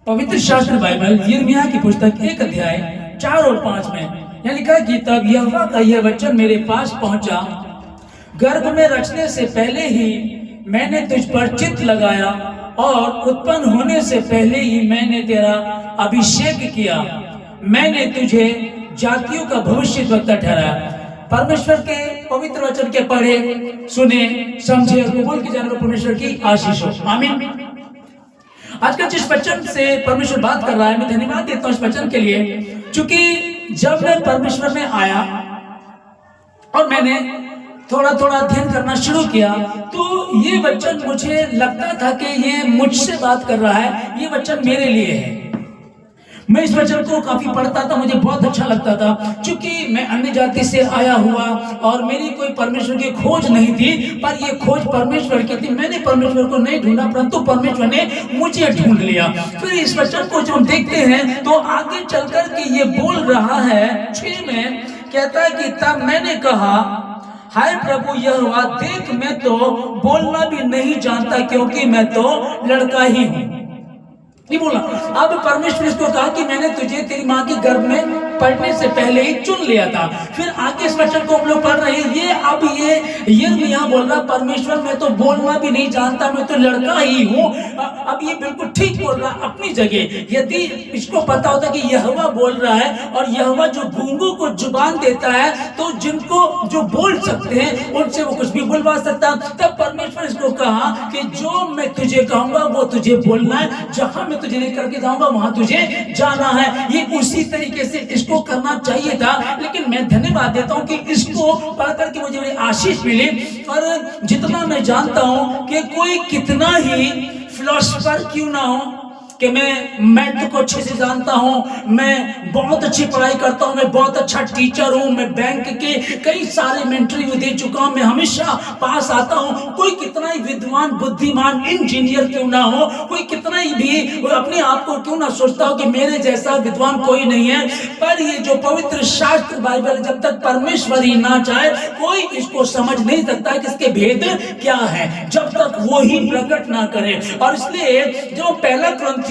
पवित्र शास्त्र बाइबल यिर्मयाह की पुस्तक 1 अध्याय 4 और 5 में यह लिखा है कि तब यहोवा का यह वचन मेरे पास पहुंचा, गर्भ में रचने से पहले ही मैंने तुझ पर चित्त लगाया और उत्पन्न होने से पहले ही मैंने तेरा अभिषेक किया। मैंने तुझे जातियों का भविष्यद्वक्ता ठहराया। परमेश्वर के पवित्र वचन के पढ़े, सुने, समझे और कबूल की जाने परमेश्वर की आशीष हो। आमीन। आज का जिस वचन से परमेश्वर बात कर रहा है, मैं धन्यवाद देता हूं इस वचन के लिए, क्योंकि जब मैं परमेश्वर में आया और मैंने थोड़ा थोड़ा अध्ययन करना शुरू किया तो ये वचन मुझे लगता था कि ये मुझसे बात कर रहा है, ये वचन मेरे लिए है। मैं इस वचन को काफी पढ़ता था, मुझे बहुत अच्छा लगता था, क्योंकि मैं अन्य जाति से आया हुआ और मेरी कोई परमेश्वर की खोज नहीं थी, पर ये खोज परमेश्वर की थी। मैंने परमेश्वर को नहीं ढूंढा, परंतु परमेश्वर ने मुझे ढूंढ लिया। फिर इस वचन को जब हम देखते हैं तो आगे चलकर के ये बोल रहा है 6 में, कहता है कि तब मैंने कहा, हाय प्रभु यहोवा, देख मैं तो बोलना भी नहीं जानता, क्योंकि मैं तो लड़का ही हूं। नहीं बोला। अब परमेश्वर इसको कहा कि मैंने तुझे तेरी मां के गर्भ में पढ़ने से पहले ही चुन लिया था। फिर आगे इस वचन को हम लोग पढ़ रहे हैं, ये यिर्मयाह बोल रहा, परमेश्वर मैं तो बोलना भी नहीं जानता, मैं तो लड़का ही हूँ। अब ये बिल्कुल ठीक बोल रहा अपनी जगह। यदि इसको पता होता कि यहोवा बोल रहा है और यहोवा जो गूंगों को जुबान देता है, तो जिनको जो बोल सकते हैं उनसे वो कुछ भी बुलवा सकता। तब परमेश्वर इसको कहा कि जो मैं तुझे कहूंगा वो तुझे बोलना है, जहां मैं तुझे लेकर के जाऊंगा वहां तुझे जाना है। ये उसी तरीके से इसको करना चाहिए था, लेकिन मैं धन्यवाद देता हूं कि इसको पढ़कर के मुझे बड़ी आशीष मिली। और जितना मैं जानता हूं कि कोई कितना ही फिलोसोफर क्यों ना हो, कि मैं मैथ को अच्छे से जानता हूं, मैं बहुत अच्छी पढ़ाई करता हूं, मैं बहुत अच्छा टीचर हूं, मैं बैंक के कई सारे में इंटरव्यू दे चुका हूं, मैं हमेशा पास आता हूं। कोई कितना ही विद्वान, बुद्धिमान, इंजीनियर क्यों ना हो, कोई कितना ही भी अपने आप को क्यों ना सोचता हो कि मेरे जैसा विद्वान कोई नहीं है, पर ये जो पवित्र शास्त्र बाइबल, जब तक परमेश्वर ही ना चाहे कोई इसको समझ नहीं सकता कि इसके भेद क्या है, जब तक वो ही प्रकट ना करे। और इसलिए जो पहला ग्रंथ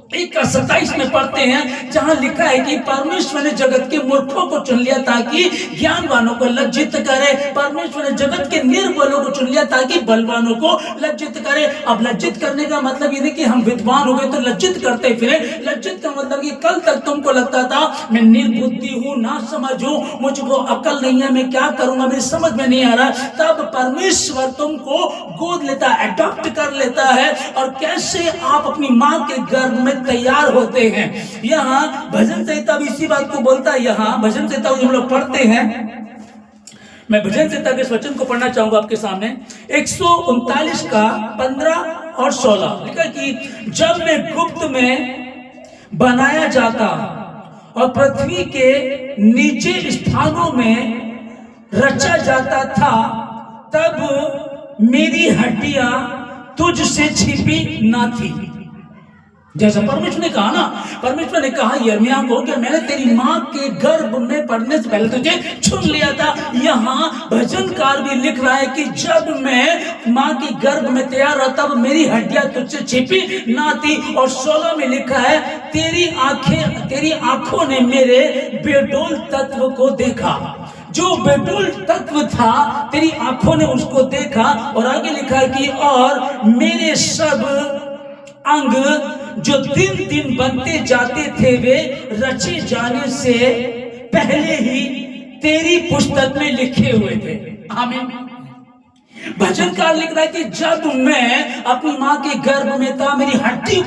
1:27 में पढ़ते हैं, जहां लिखा है कि परमेश्वर ने जगत के मूर्खों को चुन लिया ताकि ज्ञानवानों को लज्जित करे। परमेश्वर ने जगत के निर्बलों को चुन लिया ताकि बलवानों को लज्जित करे। अब लज्जित करने का मतलब ये नहीं कि हम विद्वान हो गए तो लज्जित करते फिरे। लज्जित का मतलब कि कल तक तुमको लगता था मैं निर्बुद्धि हूं, ना समझ हूं, मुझको अकल नहीं है, मैं क्या करूंगा, मेरी समझ में नहीं आ रहा, तब परमेश्वर तुमको गोद लेता, अडॉप्ट कर लेता है। और कैसे आप अपनी मां के गर्भ में तैयार होते हैं। यहाँ भजन संहिता भी इसी बात को बोलता है। यहाँ भजन संहिता हम लोग पढ़ते हैं, मैं भजन संहिता के इस वचन को पढ़ना चाहूंगा आपके सामने। 139 का 15 और 16 लिखा कि जब मैं गुप्त में बनाया जाता और पृथ्वी के नीचे स्थानों में रचा जाता था, तब मेरी हड्डियां तुझसे छिपी ना थी। जैसा परमेश्वर ने कहा ना, परमेश्वर ने कहा यिर्मयाह को कि मैंने तेरी मां के गर्भ में पढ़ने से पहले तुझे चुन लिया था। यहाँ भजनकार भी लिख रहा है कि जब मैं मां की गर्भ में तैयार रहा तब मेरी हड्डियां तुझसे छिपी ना थी। और 16 में लिखा है, तेरी आंखों ने मेरे बेडोल तत्व को देखा। जो बेडोल तत्व था तेरी आंखों ने उसको देखा। और आगे लिखा है कि और मेरे सब अंग जो दिन दिन बनते जाते थे वे रचे जाने से पहले ही तेरी पुस्तक में लिखे हुए थे। आमीन। भजनकार लिख रहा है कि जब मैं अपनी मां के गर्भ में था, मेरी हड्डी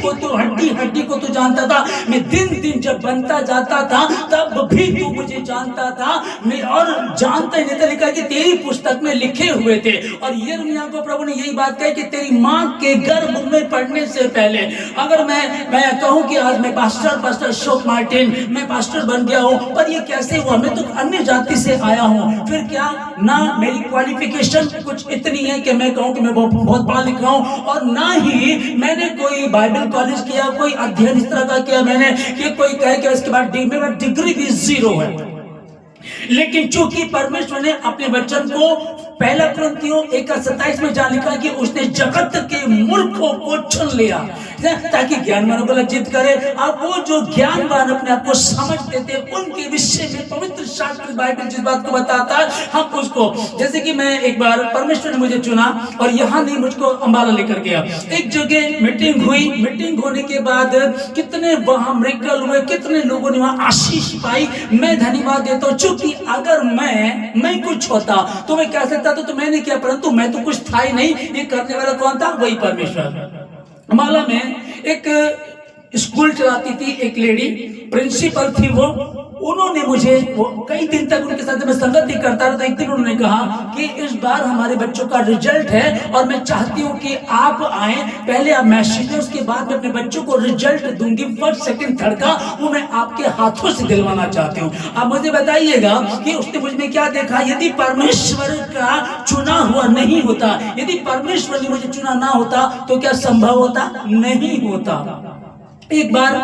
को तो जानता था। मैं दिन दिन जब बनता जाता था तब भी तू मुझे जानता था। मैं और जानता ही नहीं था, लिखा है कि तेरी पुस्तक में लिखे हुए थे। और यिर्मयाह को प्रभु ने यही बात कही कि तेरी मां के गर्भ में पढ़ने से पहले। अगर मैं कहूं कि आज मैं पास्टर अशोक मार्टिन, मैं पास्टर बन गया हूं, पर ये कैसे हुआ? मैं तो अन्य जाति से आया हूं। फिर क्या ना मेरी क्वालिफिकेशन कुछ इतनी है कि मैं कहूं कि मैं बहुत पढ़ा लिखा हूं, और ना ही मैंने कोई बाइबल कॉलेज किया, कोई अध्ययन इस तरह का किया मैंने कि कोई कहे कि इसके बाद मेरा डिग्री भी 0 है। लेकिन चूंकि परमेश्वर ने अपने वचन को पहला कुरिन्थियों 1:27 में जहाँ लिखा है कि उसने जगत के मूर्खों को चुन लिया ताकि ज्ञानवानों को लज्जित करे। अब वो जो ज्ञानवान अपने आप को समझते थे उनके विषय में पवित्र शास्त्र बाइबल जिस बात को बताता है, हम उसको, जैसे कि मैं एक बार परमेश्वर ने मुझे चुना और यहाँ नहीं, मुझको अंबाला लेकर गया। एक जगह मीटिंग हुई, मीटिंग होने के बाद कितने वहां मिरेकल हुए, कितने लोगों ने वहां आशीष पाई। मैं धन्यवाद देता हूँ, चूंकि अगर मैं कुछ होता तो मैं कह सकता था तो मैंने किया, परंतु मैं तो कुछ था ही नहीं। ये करने वाला कौन था? वही परमेश्वर। अंबाला में एक स्कूल चलाती थी एक लेडी, प्रिंसिपल थी वो। उन्होंने मुझे, वो कई दिन तक उनके साथ मैं संगत ही करता रहा, तो एक दिन उन्होंने कहा कि इस बार हमारे बच्चों का रिजल्ट है और मैं चाहती हूँ कि आप आए, पहले आप मैसेज दें, उसके बाद मैं अपने बच्चों को रिजल्ट दूंगी, फर्स्ट सेकंड थर्ड का, वो मैं आपके हाथों से दिलवाना चाहती हूँ। आप मुझे बताइएगा कि उसने मुझ में क्या देखा। यदि परमेश्वर का चुना हुआ नहीं होता, यदि परमेश्वर ने मुझे चुना ना होता तो क्या संभव होता? नहीं होता। एक बार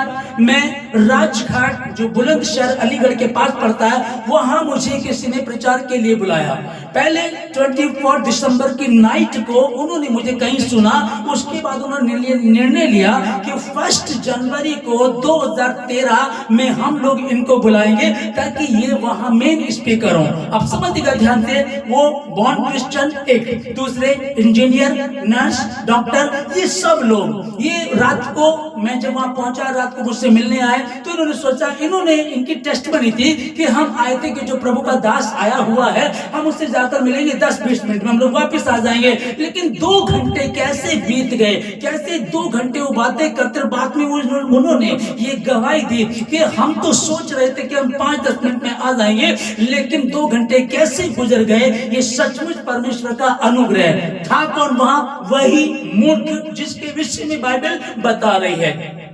मैं राजघाट, जो बुलंदशहर अलीगढ़ के पास पड़ता है, वहां मुझे किसी ने प्रचार के लिए बुलाया। पहले 24 दिसंबर की नाइट को उन्होंने मुझे कहीं सुना, उसके बाद उन्होंने निर्णय लिया कि 1 जनवरी को 2013 में हम लोग इनको बुलाएंगे ताकि ये वहां मेन स्पीकर हो। अब समझिएगा ध्यान से, वो बॉर्न क्रिश्चियन, एक दूसरे इंजीनियर, नर्स, डॉक्टर, ये सब लोग, ये रात को मैं जब वहां पहुंचा, रात को मुझसे मिलने आए, तो इन्होंने सोचा, इन्होंने, इनकी टेस्ट बनी थी कि हम आए थे कि जो प्रभु का दास आया हुआ है हम उससे जाकर मिलेंगे, 10-20 मिनट में हम लोग वापस आ जाएंगे। लेकिन 2 घंटे कैसे बीत गए, कैसे 2 घंटे वो बातें करते, बाद में उन्होंने ये गवाही दी कि हम तो सोच रहे थे कि हम 5-10 मिनट में आ जाएंगे, लेकिन 2 घंटे कैसे गुजर गए। ये सचमुच परमेश्वर का अनुग्रह था। कौन वहां? वही मूर्ख जिसके विषय में बाइबल बता रही है।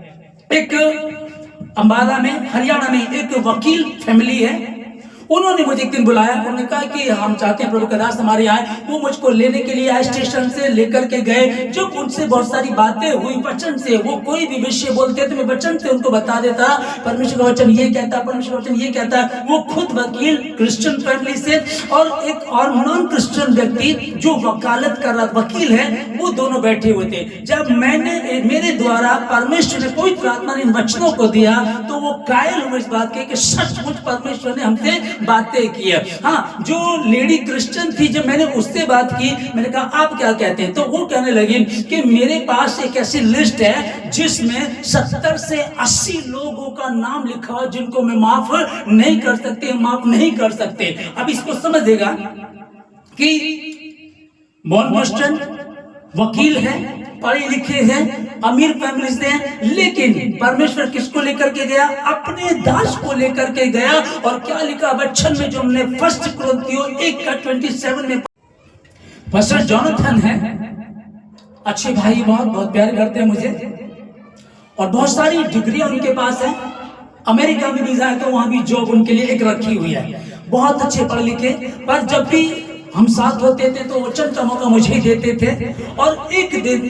एक अंबाला में, हरियाणा में एक वकील फैमिली है, उन्होंने मुझे एक दिन बुलाया। उन्होंने कहा कि हम चाहते हैं प्रभु का दास हमारे आए। वो मुझको लेने के लिए आए, स्टेशन से लेकर के गए। जब उनसे बहुत सारी बातें हुई वचन से, वो कोई भी विषय बोलते थे मैं वचन से उनको बता देता, परमेश्वर का वचन ये कहता, परमेश्वर का वचन ये कहता। वो खुद वकील, क्रिश्चियन फैमिली से, और एक और नॉन क्रिश्चियन व्यक्ति जो वकालत कर रहा, वकील है, वो दोनों बैठे हुए थे। जब मैंने, मेरे द्वारा परमेश्वर ने, पवित्र आत्मा ने इन वचनों को दिया, तो वो कायल हुए इस बात के कि सचमुच परमेश्वर ने हमसे बातें की है। हाँ, जो लेडी क्रिश्चियन थी, जब मैंने उससे बात की, मैंने कहा आप क्या कहते हैं, तो वो कहने लगी कि मेरे पास एक ऐसी लिस्ट है जिसमें 70 से 80 लोगों का नाम लिखा हुआ जिनको मैं माफ नहीं कर सकते, माफ नहीं कर सकते। अब इसको समझेगा कि बॉर्न क्रिश्चियन, वकील है, पढ़े लिखे हैं, अमीर फैमिली से हैं, लेकिन परमेश्वर किसको लेकर के गया? अपने दास को लेकर के गया। और क्या लिखा वचन में, जो हमने 1 कुरिन्थियों 1:27 में, पास्टर जोनाथन है, अच्छे भाई, बहुत प्यार करते हैं मुझे, और बहुत सारी डिग्रियां उनके पास है। अमेरिका में भी जाए तो वहां भी जॉब उनके लिए एक रखी हुई है, बहुत अच्छे पढ़े लिखे। पर जब भी हम साथ होते थे तो वचन का मौका मुझे ही देते थे। और एक दिन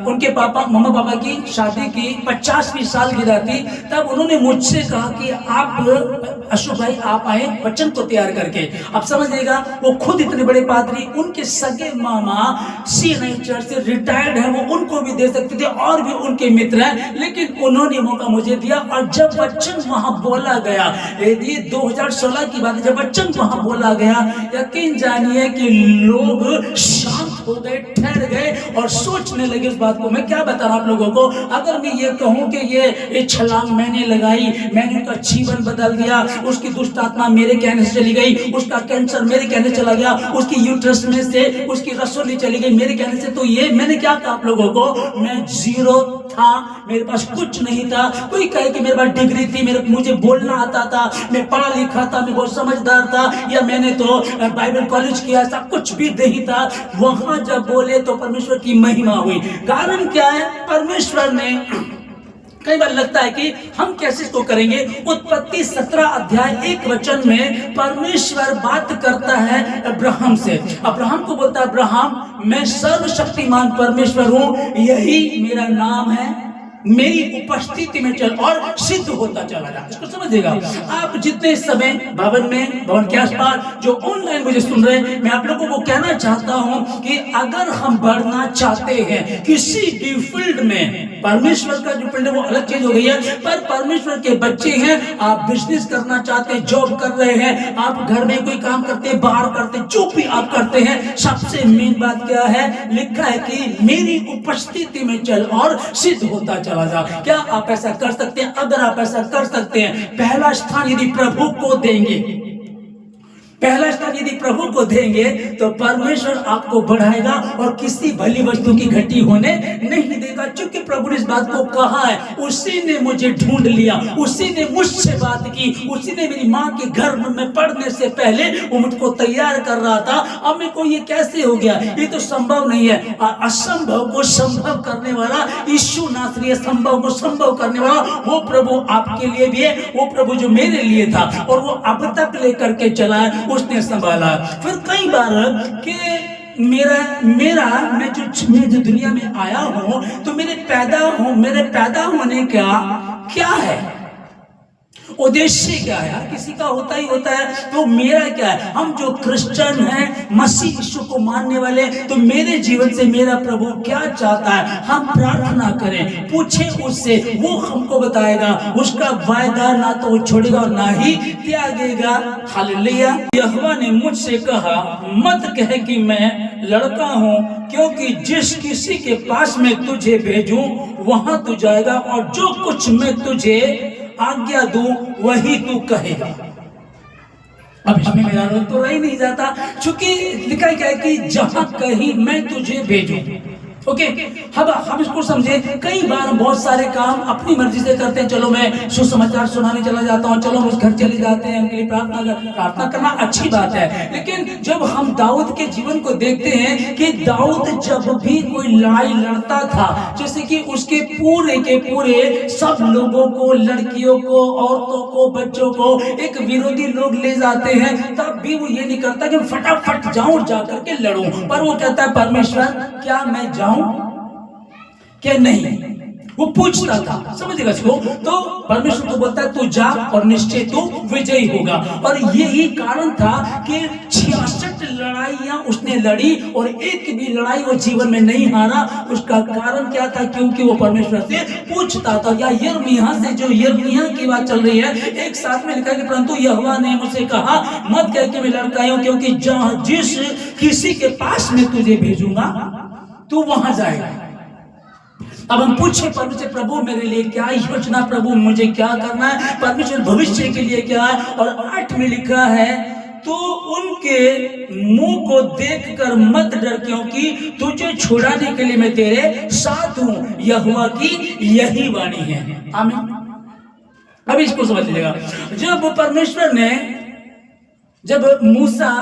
उनके मम्मा पापा की शादी की 50वीं सालगिरह थी, तब उन्होंने मुझसे कहा कि आप अशोक भाई आप आए वचन को तैयार करके। अब समझिएगा, वो खुद इतने बड़े पादरी, उनके सगे मामा CNI चर्च से रिटायर्ड है, वो उनको भी दे सकते थे, और भी उनके मित्र हैं, लेकिन उन्होंने मौका मुझे दिया। और जब वचन वहां बोला गया, ये 2016 की बात है, जब वचन वहां बोला गया, यकीन जानिए कि लोग शांत हो गए, ठहर गए और सोचने लगे उस बात को। मैं क्या बता रहा हूं आप लोगों को, अगर मैं ये कहूं कि ये छलांग मैंने लगाई, मैंने उनका जीवन बदल दिया, उसकी दुष्ट आत्मा मेरे कहने से चली गई, उसका कैंसर मेरे कहने से चला गया, उसकी यूट्रस में से उसकी रसोली चली गई मेरे कहने से, तो ये मैंने क्या कहा आप लोगों को? मैं जीरो था, मेरे पास कुछ नहीं था। कोई कहे कि मेरे पास डिग्री थी, मुझे बोलना आता था, मैं पढ़ा लिखा था, मैं बहुत समझदार था, या मैंने तो बाइबल कॉलेज किया, ऐसा कुछ भी नहीं था। वहां जब बोले तो परमेश्वर की महिमा हुई। कारण क्या है? परमेश्वर ने, कई बार लगता है कि हम कैसे इसको करेंगे। उत्पत्ति 17 अध्याय 1 वचन में परमेश्वर बात करता है अब्राहम से। अब्राहम को बोलता है, अब्राहम मैं सर्वशक्तिमान परमेश्वर हूं, यही मेरा नाम है। मेरी उपस्थिति में चल और सिद्ध होता चला जा। इसको समझिएगा। आप जितने समय भवन में, भवन के आसपास जो ऑनलाइन मुझे सुन रहे हैं, मैं आप लोगों को कहना चाहता हूं कि अगर हम बढ़ना चाहते हैं किसी भी फील्ड में, परमेश्वर का जो फील्ड है वो अलग चीज हो गई है, पर परमेश्वर के बच्चे हैं, आप बिजनेस करना चाहते हैं, जॉब कर रहे हैं, आप घर में कोई काम करते हैं, बाहर करते हैं, जो भी आप करते हैं, सबसे मेन बात क्या है? लिखा है कि मेरी उपस्थिति में चल और सिद्ध होता चला जा। क्या आप ऐसा कर सकते हैं? अगर आप ऐसा कर सकते हैं, पहला स्थान यदि प्रभु को देंगे, पहला स्थान यदि प्रभु को देंगे, तो परमेश्वर आपको बढ़ाएगा और किसी भली वस्तु की घटी होने नहीं देगा। क्योंकि प्रभु ने इस बात को कहा है, उसी ने मुझे ढूंढ लिया, उसी ने मुझसे बात की, उसी ने मेरी मां के गर्भ में पड़ने से पहले वो मुझको तैयार कर रहा था। अब मेरे को ये कैसे हो गया? ये तो संभव नहीं है। असंभव को संभव करने वाला यीशु नासरी, संभव को संभव करने वाला वो प्रभु आपके लिए भी है, वो प्रभु जो मेरे लिए था और वो अब तक लेकर के चला है, उसने संभाला। फिर कई बार कि मैं जो दुनिया में आया हूं, तो मेरे पैदा होने का क्या है, उद्देश्य क्या है? हर किसी का होता ही होता है। तो मेरा क्या है? हम जो क्रिश्चियन हैं, मसीह यीशु को मानने वाले, तो मेरे जीवन से मेरा प्रभु क्या चाहता है, हम प्रार्थना करें, पूछें उससे, वो हमको बताएगा। उसका वायदा ना तो वो छोड़ेगा और ना ही त्यागेगा। हालेलुया। यहोवा ने मुझसे कहा, मत कह कि मैं लड़का हूं, क्योंकि जिस किसी के पास मैं तुझे भेजूं वहां तू जाएगा, और जो कुछ मैं तुझे आज्ञा दूं वही तू कहेगा। अब इसमें मेरा रोल तो रह ही नहीं जाता, क्योंकि लिखा क्या है कि जहां कहीं मैं तुझे भेजूं। ओके, हम इसको समझे। कई बार हम बहुत सारे काम अपनी मर्जी से करते हैं। चलो मैं सुसमाचार सुनाने चला जाता हूँ, चलो उस घर चले जाते हैं, उनके लिए प्रार्थना करना अच्छी बात है। लेकिन जब हम दाऊद के जीवन को देखते हैं कि दाऊद जब भी कोई लड़ाई लड़ता था, जैसे कि उसके पूरे के पूरे सब लोगों को, लड़कियों को, औरतों को, बच्चों को एक विरोधी लोग ले जाते हैं, तब भी वो ये नहीं करता कि फटाफट जाऊं जाकर के लड़ूं, पर वो कहता है, परमेश्वर क्या मैं जाऊं क्या नहीं? वो पूछता था। समझिएगा इसको। तो परमेश्वर को बोलता है, तू जा और निश्चय तू विजयी होगा। और यही कारण था कि 66 लड़ाइयां उसने लड़ी और एक भी लड़ाई वो जीवन में नहीं हारा। उसका कारण क्या था? क्योंकि वो परमेश्वर से पूछता था। या यिर्मयाह से, जो यिर्मयाह की बात चल रही है, एक साथ में लिखा कि परंतु यहोवा ने मुझसे कहा, मत कह कि मैं लड़का हूं, क्योंकि जिस किसी के पास मैं तुझे भेजूंगा तू वहां जाएगा। अब हम पूछे परमेश्वर से, प्रभु मेरे लिए क्या योजना, प्रभु मुझे क्या करना है, परमेश्वर भविष्य के लिए क्या है? और 8 में लिखा है, तो उनके मुंह को देखकर मत डर, क्योंकि तुझे छुड़ाने के लिए मैं तेरे साथ हूं, यहोवा की यही वाणी है। आमीन। अब इसको समझ लीजिएगा। जब परमेश्वर ने, जब मूसा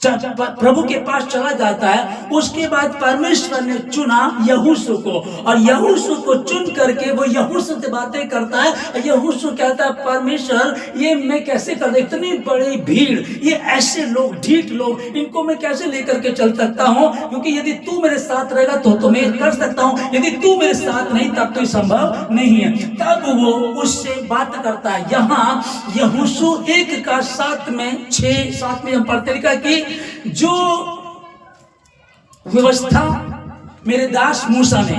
प्रभु के पास चला जाता है, उसके बाद परमेश्वर ने चुना यहोशू को, और यहोशू को चुन करके वो यहोशू से बातें करता है। यहोशू कहता है, परमेश्वर ये मैं कैसे कर, इतनी बड़ी भीड़, ये ऐसे लोग, ढीठ लोग, इनको मैं कैसे लेकर के चल सकता हूँ? क्योंकि यदि तू मेरे साथ रहेगा तो मैं कर सकता हूँ, यदि तू मेरे साथ नहीं तब तो संभव नहीं है। तब वो उससे बात करता है। यहाँ यहोशू 1:7 में 6-7 में हम पढ़ते लिखा कि जो व्यवस्था मेरे दास मूसा ने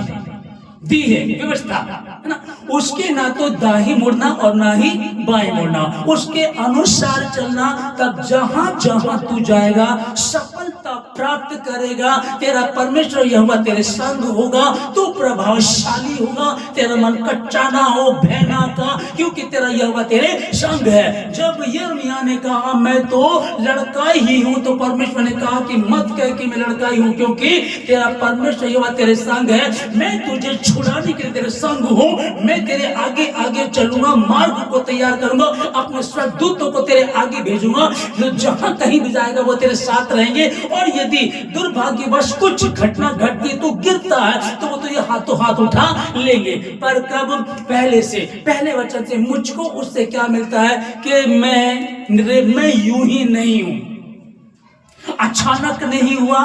दी है, व्यवस्था है ना, उसके ना तो दाहिनी मुड़ना और ना ही बाएं मुड़ना, उसके अनुसार चलना, तब जहां जहां तू जाएगा सफलता प्राप्त करेगा। तेरा परमेश्वर यहोवा तेरे संग होगा, तू प्रभावशाली होगा, तेरा मन कच्चा ना हो, भय ना का, क्योंकि तेरा यहोवा तेरे संग है। जब यिर्मयाह ने कहा मैं तो लड़का ही हूं, तो परमेश्वर ने कहा कि मत कह कि मैं लड़का ही हूं, क्योंकि तेरा परमेश्वर यहोवा तेरे संग है, मैं तुझे छुड़ाने के लिए तेरे संग हूं, मैं तेरे आगे आगे चलूंगा, मार्ग को तैयार करूंगा, अपने स्वर्गदूतों को तेरे आगे भेजूंगा, जो जहां कहीं भी जाएगा वो तेरे साथ रहेंगे। और यदि दुर्भाग्यवश कुछ घटना घटती है, तो गिरता है, तो वो तो ये हाथों हाथ उठा लेंगे। पर कब? पहले से, पहले वचन से मुझको उससे क्या मिलता है कि मैं यूं ही नहीं हूं, अचानक नहीं हुआ,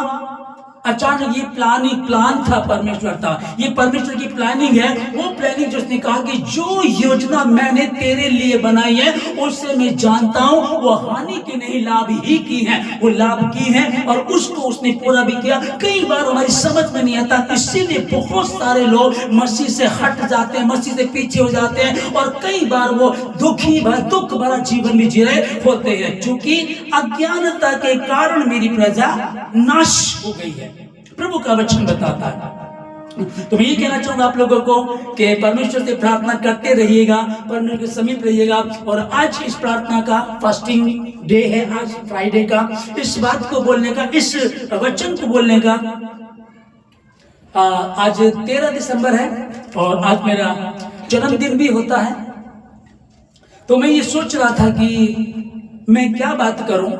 अचानक ये प्लान था परमेश्वर था, ये परमेश्वर की प्लानिंग है। वो प्लानिंग जो उसने कहा कि जो योजना मैंने तेरे लिए बनाई है उससे मैं जानता हूं वो हानि की नहीं लाभ ही की है, वो लाभ की है और उसको उसने पूरा भी किया। कई बार हमारी समझ में नहीं आता, इसीलिए बहुत सारे लोग मसीह से हट जाते हैं, मसीह से पीछे हो जाते हैं और कई बार वो दुख भरा जीवन भी जी रहे होते हैं, क्योंकि अज्ञानता के कारण मेरी प्रजा नाश हो गई है। प्रभु का वचन बताता है। तो मैं ये कहना चाहूंगा आप लोगों को कि परमेश्वर से प्रार्थना करते रहिएगा, परमेश्वर के समीप रहिएगा। और आज इस प्रार्थना का फास्टिंग डे है, आज फ्राइडे का, इस बात को बोलने का, इस वचन को बोलने का। आज 13 दिसंबर है और आज मेरा जन्मदिन भी होता है। तो मैं ये सोच रहा था कि मैं क्या बात करूं,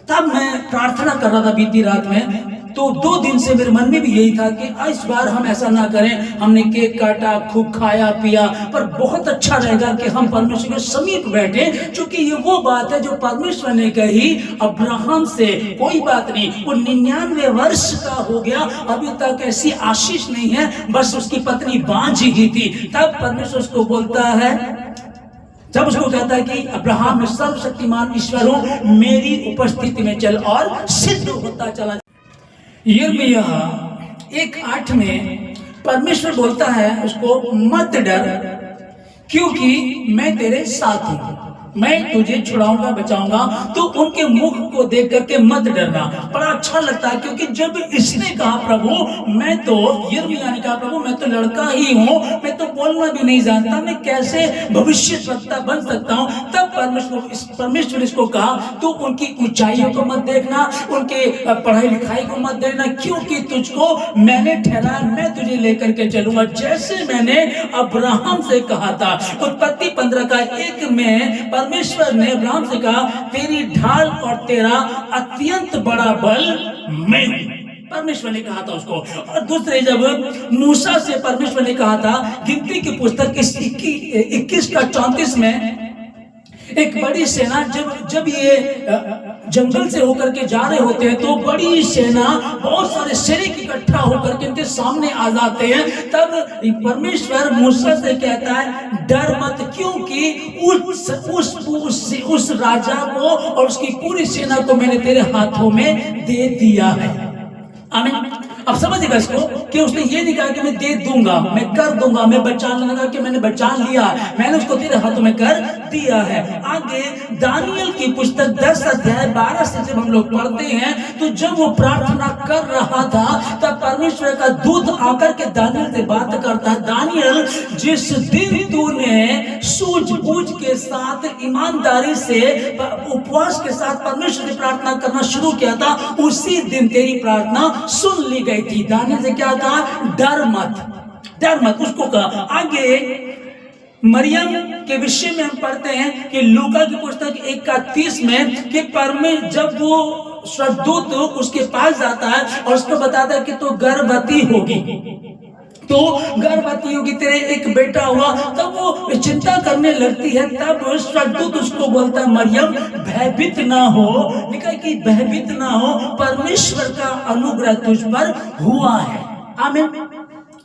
तब मैं प्रार्थना कर रहा था बीती रात में। तो 2 दिन से मेरे मन में भी यही था कि इस बार हम ऐसा ना करें, हमने केक काटा, खूब खाया पिया, पर बहुत अच्छा रहेगा कि हम परमेश्वर के समीप बैठे, क्योंकि ये वो बात है जो परमेश्वर ने कही अब्राहम से। कोई बात नहीं, वो 99 वर्ष का हो गया, अभी तक ऐसी आशीष नहीं है, बस उसकी पत्नी बांझ ही थी। तब परमेश्वर उसको बोलता है, जब उसको कहता है कि अब्राहम में सर्वशक्तिमान ईश्वर हो, मेरी उपस्थिति में चल, और सिद्ध होता चला। यिर्मयाह 1:8 में परमेश्वर बोलता है उसको, मत डर क्योंकि मैं तेरे साथ हूं, मैं तुझे छुड़ाऊंगा बचाऊंगा। तो उनके मुख को देख करके मत डरना। बड़ा अच्छा लगता है, क्योंकि जब इसने कहा प्रभु मैं तो, यिर्मयाह ने कहा प्रभु मैं तो लड़का ही हूं, मैं तो बोलना भी नहीं जानता, मैं कैसे भविष्यद्वक्ता बन सकता हूं। तब परमेश्वर इसको कहा तू उनकी ऊंचाइयों को मत देखना, उनके पढ़ाई लिखाई को मत देखना, क्योंकि तुझको मैंने ठहराया, मैं तुझे लेकर के चलूंगा, जैसे मैंने अब्राहम से कहा था। उत्पत्ति 15:1 में परमेश्वर ने अब्राहम से कहा, तेरी ढाल और तेरा अत्यंत बड़ा बल मैं हूं। परमेश्वर ने कहा था उसको। और दूसरे जब मूसा से परमेश्वर ने कहा था, गिनती की पुस्तक 21:34 में, एक बड़ी सेना जब ये जंगल से होकर के जा रहे होते हैं, तो बड़ी सेना, बहुत सारे सैनिक इकट्ठा होकर के इनके सामने आ जाते हैं। तब परमेश्वर मूसा से कहता है डर मत, क्योंकि उस राजा को और उसकी पूरी सेना को मैंने तेरे हाथों में दे दिया है। आमीन। अब समझिएगा इसको कि उसने ये नहीं कहा कि मैं दे दूंगा, मैं कर दूंगा, मैं बचाने लगा कि मैंने बचा लिया, मैंने उसको तेरे हाथों में कर दिया है। आगे दानियल की पुस्तक 10:12 से जब हम लोग पढ़ते हैं, तो जब वो प्रार्थना कर रहा था तब परमेश्वर का दूत आकर के दानियल से बात करता है, दानियल जिस दिन तूने सूझबूझ के साथ, ईमानदारी से, उपवास के साथ परमेश्वर से प्रार्थना करना शुरू किया था, उसी दिन तेरी प्रार्थना सुन ली गई थी। दानियल से क्या कहा, डर मत, डर मत, उसको कहा। आगे मरियम के विषय में हम पढ़ते हैं कि लूका की पुस्तक 1:30 में कि जब वो स्वर्गदूत उसके पास जाता है और उसको बताता है कि तू गर्भवती होगी, तो गर्भवती होगी, तेरे एक बेटा हुआ। तब वो चिंता करने लगती है। तब स्वर्गदूत उसको बोलता है, मरियम भयभीत ना हो, लिखा कि भयभीत ना हो, परमेश्वर का अनुग्रह तुझ पर हुआ है। आमीन।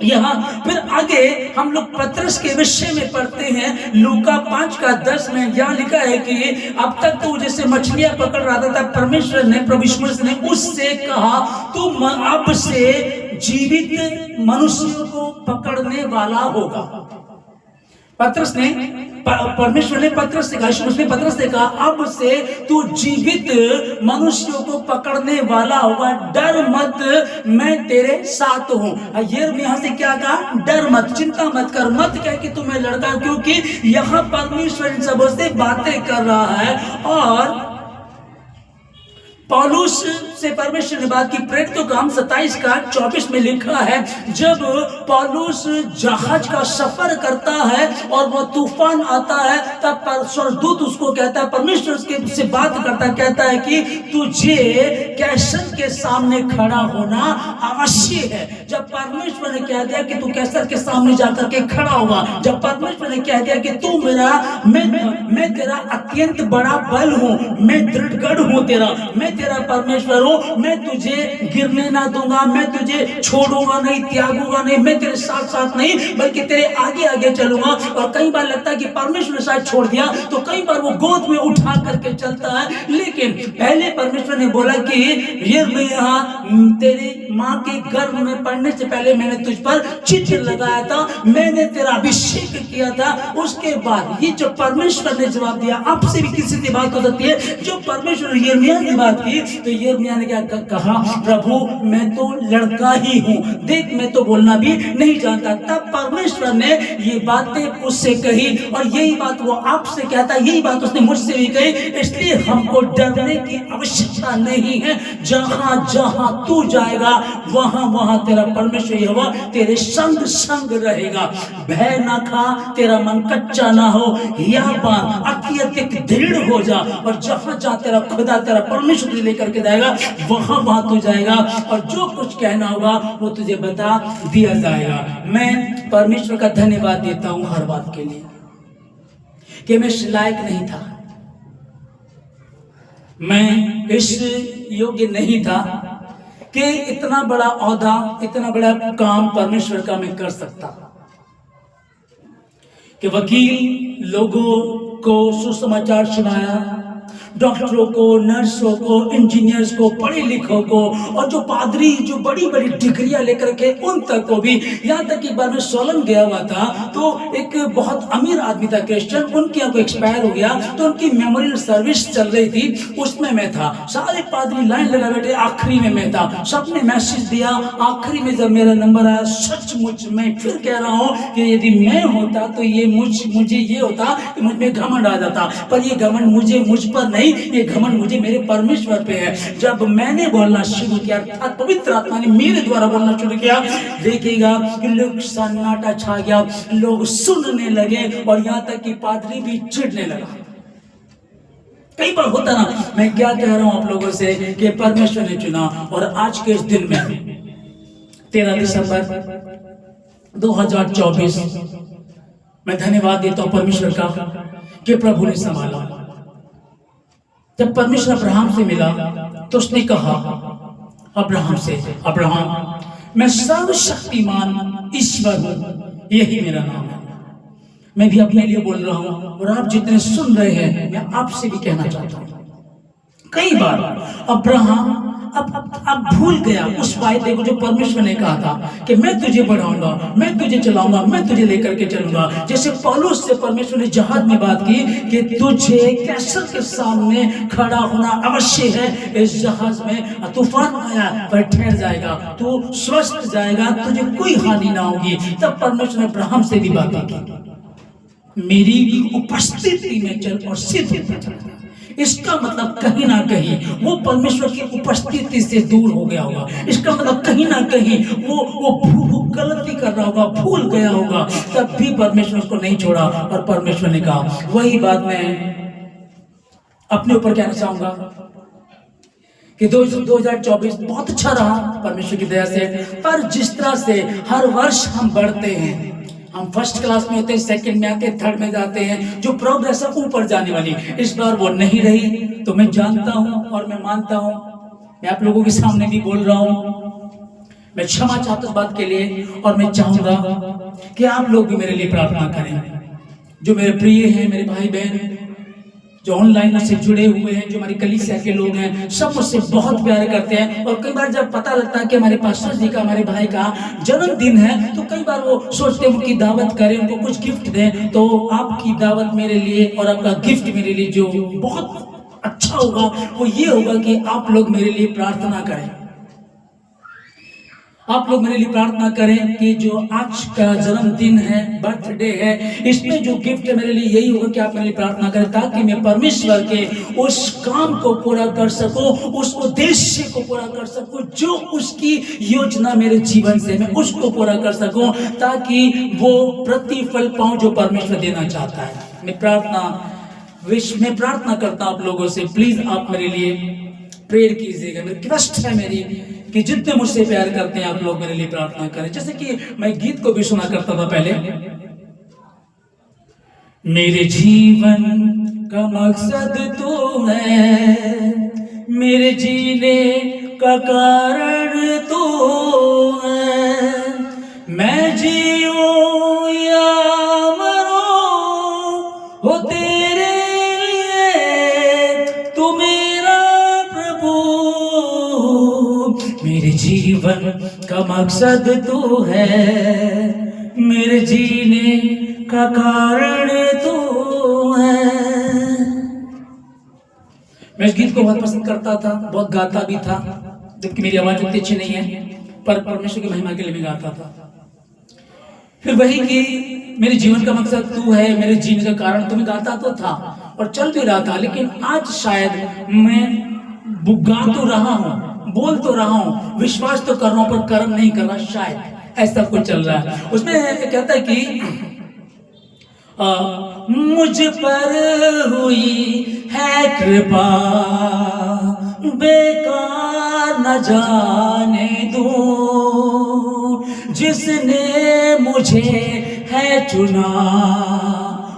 यहाँ फिर आगे हम लोग पतरस के विषय में पढ़ते हैं, लूका 5:10 में यहाँ लिखा है कि अब तक तो जैसे मछलियां पकड़ रहा था, परमेश्वर ने, प्रभु यीशु ने उससे कहा तुम अब से जीवित मनुष्यों को पकड़ने वाला होगा। पतरस ने, परमेश्वर ने पतरस से कहा, उसने पतरस से कहा अब से तू जीवित मनुष्यों को पकड़ने वाला होगा, डर मत, मैं तेरे साथ हूं। यिर्मयाह से क्या कहा, डर मत, चिंता मत कर, मत कह कि तू मैं लड़का, क्योंकि यहां परमेश्वर इन सबों से बातें कर रहा है। और पौलुस से परमेश्वर ने बात की। प्रेरितों का 27:24 में लिखा है, जब पौलुस जहाज का सफर करता है और वह तूफान आता है, तब स्वर्गदूत उसको कहता है, परमेश्वर से बात करता है, कहता है कि तुझे कैसर के सामने खड़ा होना अवश्य है। जब परमेश्वर ने कह दिया कि तू कैसर के सामने जाकर के खड़ा होगा, जब परमेश्वर ने कह दिया कि तू मैं तेरा अत्यंत बड़ा बल हूं, मैं दृढ़ गढ़ हूं, तेरा मैं तेरा परमेश्वर हूं, हो, मैं तुझे गिरने ना दूंगा, मैं तुझे छोड़ूंगा नहीं, त्यागूंगा नहीं, मैं तेरे साथ साथ नहीं बल्कि तेरे आगे आगे चलूंगा। और कई बार लगता है कि परमेश्वर ने शायद छोड़ दिया, तो कई बार वो गोद में उठा करके चलता है, लेकिन पहले परमेश्वर ने बोला कि यिर्मयाह, तेरी माँ के गर्भ में पड़ने से पहले मैंने तुझ पर चित्र लगाया था, मैंने तेरा अभिषेक किया था। उसके बाद ये जो परमेश्वर ने जवाब दिया, आपसे भी किसी से बात हो सकती है, जो परमेश्वर ने यिर्मयाह की बात की, तो यिर्मयाह ने क्या कहा, प्रभु मैं तो लड़का ही हूं, देख मैं तो बोलना भी नहीं जानता। तब परमेश्वर ने ये बातें उससे कही, और यही बात वो आपसे कहता, यही बात उसने मुझसे भी कही। इसलिए हमको डरने की आवश्यकता नहीं है। जहां जहां तू जाएगा वहां वहां तेरा परमेश्वर यहोवा तेरे संग संग रहेगा। भय ना खा, तेरा मन कच्चा ना हो, या बात अत्यधिक दृढ़ हो जा, और जहां जहां तेरा खुदा तेरा परमेश्वर तुझे लेकर के जाएगा वहां वहां तू जाएगा, और जो कुछ कहना होगा वो तुझे बता दिया जाएगा। मैं परमेश्वर का धन्यवाद देता हूं हर बात के लिए कि मैं इस लायक नहीं था, मैं इस योग्य नहीं था कि इतना बड़ा औहदा, इतना बड़ा काम परमेश्वर का मैं कर सकता, कि वकील लोगों को सुसमाचार सुनाया, डॉक्टरों को, नर्सों को, इंजीनियर्स को, पढ़े लिखों को, और जो पादरी जो बड़ी बड़ी डिग्रियां लेकर के उन तक को भी। यहाँ तक एक बार मैं सोलन गया हुआ था, तो एक बहुत अमीर आदमी था क्रिश्चियन, उनके यहाँ को एक्सपायर हो गया, तो उनकी मेमोरियल सर्विस चल रही थी, उसमें मैं था। सारे पादरी लाइन लगा बैठे, आखिरी में मैं था। सबने मैसेज दिया, आखिरी में जब मेरा नंबर आया, सचमुच मैं फिर कह रहा हूँ कि यदि मैं होता तो ये मुझे ये होता कि मुझ में घमंड आ जाता, पर ये घमंड मुझ पर नहीं, ये घमंड मुझे मेरे परमेश्वर पे है। जब मैंने बोलना शुरू किया, अर्थात पवित्र आत्मा ने मेरे द्वारा बोलना शुरू किया, देखिएगा कि लोग सन्नाटा छा गया, लोग सुनने लगे, और यहाँ तक कि पादरी भी चिढ़ने लगा। कई बार होता ना, मैं क्या कह रहा हूं आप लोगों से कि परमेश्वर ने चुना, और आज के इस दिन में 13 दिसंबर 2024 मैं धन्यवाद देता हूं परमेश्वर का कि प्रभु ने संभाला। जब परमेश्वर अब्राहम से मिला तो उसने कहा अब्राहम से, अब्राहम मैं सर्वशक्तिमान ईश्वर हूं, यही मेरा नाम है। मैं भी अपने लिए बोल रहा हूं, और आप जितने सुन रहे हैं मैं आपसे भी कहना चाहता हूं, कई बार अब्राहम अब भूल गया उस वायदे को जो परमेश्वर ने कहा था कि मैं तुझे बढ़ाऊंगा, मैं तुझे चलाऊंगा, मैं तुझे लेकर के चलूंगा। जैसे पौलुस से परमेश्वर ने जहाज में बात की कि तुझे कैसर के सामने खड़ा होना अवश्य है, इस जहाज में तूफान आया पर ठहर जाएगा, तू स्वस्थ जाएगा, तुझे कोई हानि ना होगी। तब परमेश्वर ने अब्राहम से भी बातें की, मेरी उपस्थिति में चल और सिद्ध होता चला। इसका मतलब कहीं ना कहीं वो परमेश्वर की उपस्थिति से दूर हो गया होगा। इसका मतलब कहीं ना कहीं वो गलती कर रहा होगा, भूल गया होगा, तब भी परमेश्वर उसको नहीं छोड़ा। और परमेश्वर ने कहा, वही बात मैं अपने ऊपर कहना चाहूंगा कि 2024 बहुत अच्छा रहा परमेश्वर की दया से। पर जिस तरह से हर वर्ष हम बढ़ते हैं, हम फर्स्ट क्लास में होते हैं, सेकंड में आते हैं, थर्ड में जाते हैं, जो प्रोग्रेस है ऊपर जाने वाली, इस बार वो नहीं रही। तो मैं जानता हूं और मैं मानता हूं, मैं आप लोगों के सामने भी बोल रहा हूं, मैं क्षमा चाहता हूं इस बात के लिए, और मैं चाहूंगा कि आप लोग भी मेरे लिए प्रार्थना करें। जो मेरे प्रिय हैं, मेरे भाई बहन जो ऑनलाइन से जुड़े हुए हैं, जो हमारी कलीसिया के लोग हैं, सब मुझसे बहुत प्यार करते हैं। और कई बार जब पता लगता है कि हमारे पास्टर जी का, हमारे भाई का जन्मदिन है, तो कई बार वो सोचते हैं उनकी दावत करें, उनको कुछ गिफ्ट दें। तो आपकी दावत मेरे लिए और आपका गिफ्ट मेरे लिए जो बहुत अच्छा होगा वो ये होगा कि आप लोग मेरे लिए प्रार्थना करें। आप लोग मेरे लिए प्रार्थना करें कि जो आज का जन्मदिन है, बर्थडे है, इसमें जो गिफ्ट है मेरे लिए यही होगा कि आप मेरे लिए प्रार्थना करें, ताकि मैं परमेश्वर के उस काम को पूरा कर सकूं, उस उद्देश्य को पूरा कर सकूं, जो उसकी योजना मेरे जीवन से, मैं उसको पूरा कर सकूं, ताकि वो प्रतिफल पाऊं जो परमेश्वर देना चाहता है। मैं प्रार्थना करता हूं आप लोगों से, प्लीज आप मेरे लिए प्रेयर कीजिएगा। मेरी रिक्वेस्ट है मेरी कि जितने मुझसे प्यार करते हैं आप लोग मेरे लिए प्रार्थना करें। जैसे कि मैं गीत को भी सुना करता था पहले, मेरे जीवन का मकसद तू है, मेरे जीने का कारण तू है। मैं जीऊं या मरूं हो तेरे लिए, तू मेरा प्रभु। मेरे जीवन का मकसद तू है, मेरे जीने का कारण तू है। मैं इस गीत को बहुत पसंद करता था, बहुत गाता भी था, जबकि मेरी आवाज उतनी अच्छी नहीं है, पर परमेश्वर की महिमा के लिए मैं गाता था। फिर वही कि मेरे जीवन का मकसद तू है, मेरे जीने का कारण तू, मैं गाता तो था और चल भी रहा था, लेकिन आज शायद मैं गा तो रहा हूँ, बोल तो रहा हूँ, विश्वास तो कर रहा हूँ, पर कर्म नहीं कर रहा, शायद ऐसा कुछ चल रहा है। उसमें कहता है कि मुझ पर हुई है कृपा, बेकार न जाने दूं, जिसने मुझे है चुना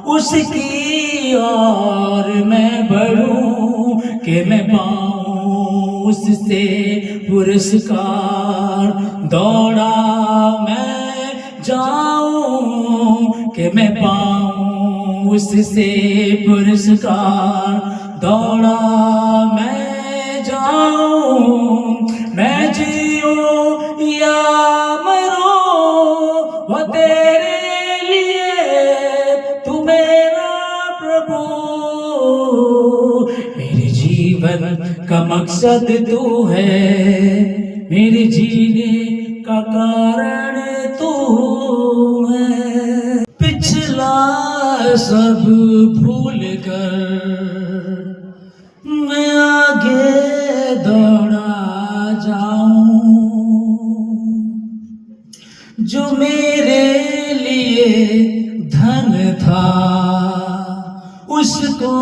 उसकी और मैं बढ़ूं, कि मैं पाऊं उससे पुरस्कार। दौड़ा मैं जाऊं कि मैं पाऊं उससे पुरस्कार। दौड़ा मैं जाऊं, मैं जीऊं या मरूं वो तेरे लिए, तू मेरा प्रभु। मेरे जीवन का मकसद तू है, मेरे जीने का कारण तू है। पिछला सब भूल कर मैं आगे दौड़ा जाऊं, जो मेरे लिए धन था उसको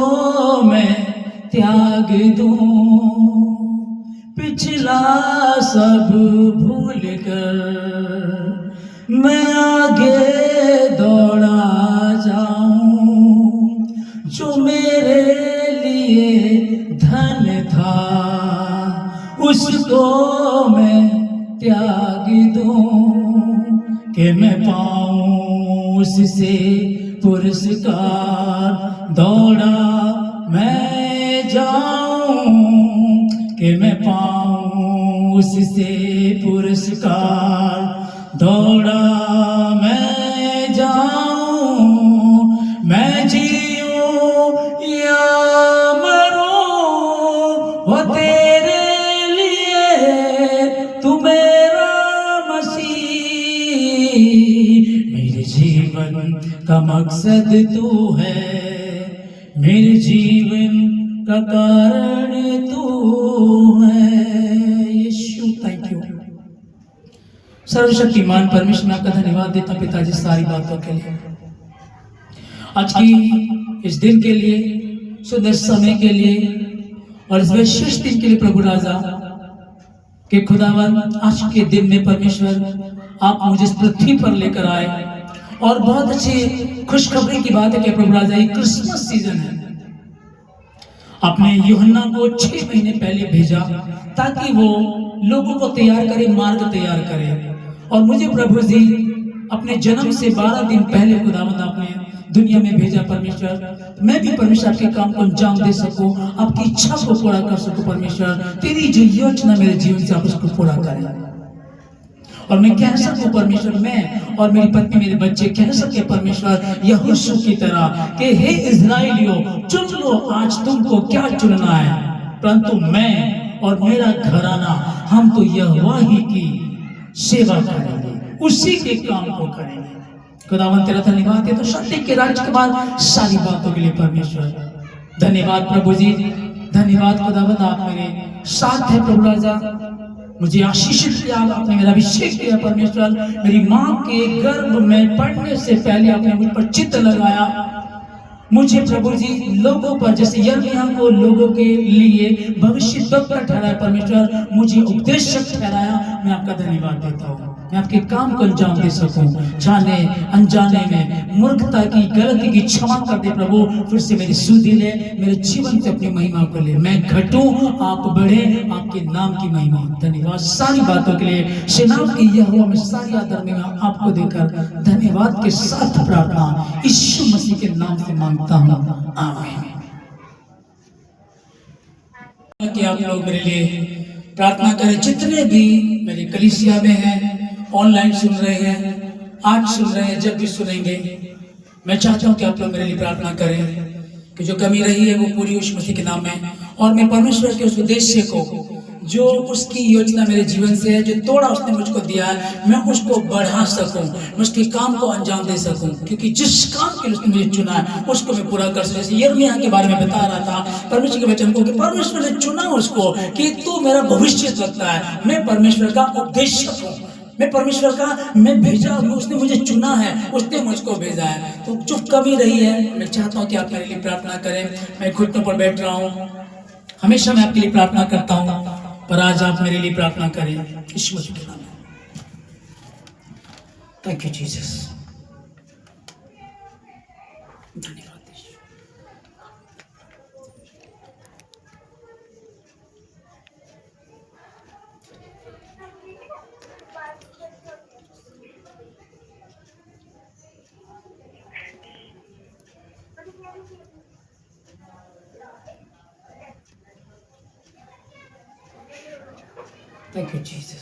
मैं त्याग दूं। पिछला सब भूल कर मैं आगे दौड़ा जाऊं, जो मेरे लिए धन था उसको मैं त्याग दूं, कि मैं पाऊं उससे पुरस्कार। दौड़ा मैं जाऊं कि मैं पाऊं उससे पुरस्कार। दौड़ा मैं जाऊं, मैं जीऊं या मरूं वो तेरे लिए, तू मेरा मसीह। मेरे जीवन का मकसद तू है, मेरे जीवन का कारण तू है। यीशु, थैंक यू। सर्वशक्तिमान परमेश्वर, मैं आपका धन्यवाद देता हूं पिताजी सारी बातों के लिए, आज की इस दिन के लिए, सुंदर समय के लिए और इस विशेष दिन के लिए। प्रभु राजा के खुदावन, आज के दिन में परमेश्वर आप मुझे इस पृथ्वी पर लेकर आए और बहुत अच्छी खुशखबरी की बात है कि प्रभु राजा ये क्रिसमस सीजन है। आपने यूहन्ना को 6 महीने पहले भेजा ताकि वो लोगों को तैयार करे, मार्ग तैयार करे। और मुझे प्रभु जी अपने जन्म से 12 दिन पहले खुदावंद आपने दुनिया में भेजा परमेश्वर, मैं भी परमेश्वर आपके काम को अंजाम दे सकूं, आपकी इच्छा को पूरा कर सकूं। परमेश्वर तेरी जो योजना मेरे जीवन से आप उसको पूरा करें और मैं कह सकूं परमेश्वर, मैं और मेरी पत्नी, मेरे बच्चे कह सके परमेश्वर यहोशू की तरह कि हे इज़राइलियों, चुन लो आज तुमको क्या चुनना है, परंतु मैं और मेरा घराना हम तो यहोवा ही की सेवा करेंगे, उसी के काम को करेंगे। खुदावंद तेरा धन्यवाद है तो शांति के राज्य के बाद सारी बातों के लिए परमेश्वर धन्यवाद। प्रभु जी धन्यवाद खुदावंद, आप मेरे साथ है प्रभु राजा, मुझे आशीषित किया, आपने मेरा अभिषेक किया परमेश्वर। मेरी माँ के गर्भ में पड़ने से पहले आपने मुझ पर चित्त लगाया मुझे प्रभु जी लोगों पर, जैसे यिर्मयाह को लोगों के लिए भविष्यद्वक्ता ठहराया परमेश्वर, मुझे उपदेशक ठहराया। मैं आपका धन्यवाद देता हूँ। मैं आपके काम को अंजाम दे सकूं, जाने अनजाने में मूर्खता की, गलती की क्षमा कर दे प्रभु। फिर से मेरी सुधि ले, मेरे जीवन से अपनी महिमा को ले। मैं घटूं, आप बढ़े, आपके नाम की महिमा। धन्यवाद सारी बातों के लिए। सेनाओं की यहोवा में सारी आदर में आपको देकर धन्यवाद के साथ प्रार्थना यीशु मसीह के नाम से मांगता हूँ, आमीन। कि आप लोग मेरे लिए प्रार्थना करें, जितने भी मेरे कलीसिया में हैं, ऑनलाइन सुन रहे हैं, आज सुन रहे हैं, जब भी सुनेंगे, मैं चाहता हूं कि आप लोग मेरे लिए प्रार्थना करें कि जो कमी रही है वो पूरी यीशु मसीह के नाम में, और मैं परमेश्वर के उस उद्देश्य को, जो उसकी योजना मेरे जीवन से है, जो तोड़ा उसने मुझको दिया है, मैं उसको बढ़ा सकूं, मैं उसके काम को अंजाम दे सकूं, क्योंकि जिस काम के लिए उसने मुझे चुना है उसको मैं पूरा कर सकूं। जैसे यिर्मयाह के बारे में बता रहा था परमेश्वर के वचन को, कि परमेश्वर ने चुना उसको कि तू मेरा भविष्य लगता है, मैं परमेश्वर का उपदेशक हूँ, मैं परमेश्वर का, मैं भेजा, उसने मुझे चुना है, उसने मुझको भेजा है। तो जो कमी रही है, मैं चाहता हूँ कि आप मेरे लिए प्रार्थना करें। मैं घुटनों पर बैठ रहा हूँ, हमेशा मैं आपके लिए प्रार्थना करता हूँ, पर आज आप मेरे लिए प्रार्थना करें यीशु मसीह के नाम में। थैंक यू जीसस, धन्यवाद। Thank you, Jesus.